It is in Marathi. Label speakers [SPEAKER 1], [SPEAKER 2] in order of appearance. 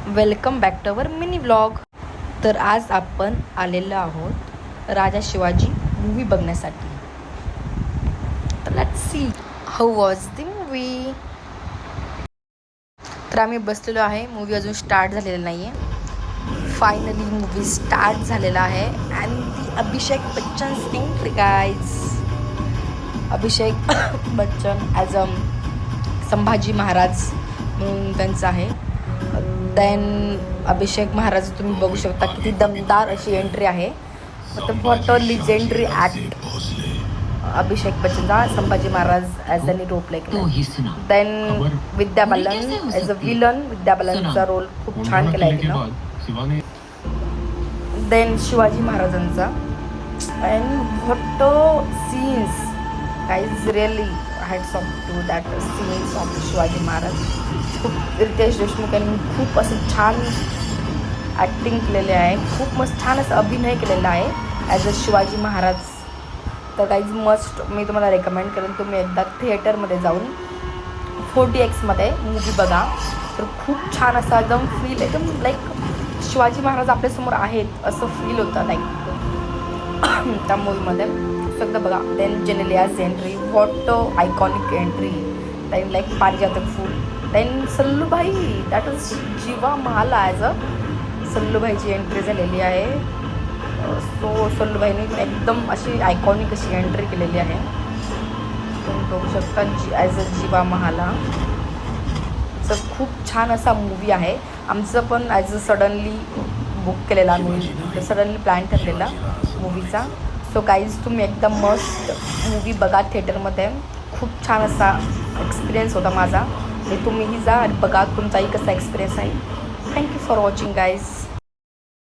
[SPEAKER 1] Welcome back to our mini vlog. तर आज आपण आलेलो आहोत राजा शिवाजी मूवी बघण्यासाठी. तर let's see how was the movie. तर आम्ही बसलेलो आहे. मूवी अजून स्टार्ट झालेला नाही आहे. फायनली मूवी स्टार्ट झालेला आहे. And the Abhishek Bachchan entry guys. Abhishek Bachchan as a Sambhaji Maharaj म्हणून त्यांचं आहे. देन अभिषेक महाराज तुम्ही बघू शकता किती दमदार अशी एंट्री आहे. मतलब what a legendary act Abhishek बच्चनचा Sambhaji Maharaj as a role play केला. Then Vidya Balan as a villain. Vidya बालनचा रोल खूप छान केला आहे तिनं. देन शिवाजी महाराजांचा and what scenes guys really hats off to that scenes of Shivaji Maharaj. खूप रितेश देशमुख यांनी खूप असं छान ॲक्टिंग केलेले आहे. खूप मस्त छान असं अभिनय केलेला आहे ॲज अ शिवाजी महाराज. तर गाईज मस्ट मी तुम्हाला रेकमेंड करेन तुम्ही एकदा थिएटरमध्ये जाऊन 4DX मध्ये मूवी बघा. तर खूप छान असा एकदम फील एकदम लाईक शिवाजी महाराज आपल्यासमोर आहेत असं फील होतं लाईक त्या मूवीमध्ये. सगळं बघा. Then Genelia's entry what iconic entry. Then like पारिजातक फूल. देन सल्लूभाई that is Jiva Mahala as a सल्लूभाईची entry झालेली आहे. सो सल्लूभाईने एकदम अशी आयकॉनिक अशी एंट्री केलेली आहे. तुम्ही बघू शकता ॲज अ जीवा महाला. सो खूप छान असा मूवी आहे. आमचं पण ॲज अ सडनली बुक केलेला आम्ही सडनली प्लॅन ठरलेला मूवीचा. सो गाईज तुम्ही एकदम मस्त मूवी बघा थिएटरमध्ये. खूप छान असा एक्सपिरियन्स होता माझा. तुम्हीही जा आणि बघा तुमचाही कसा एक्सपिरियन्स आहे. Thank you for watching guys.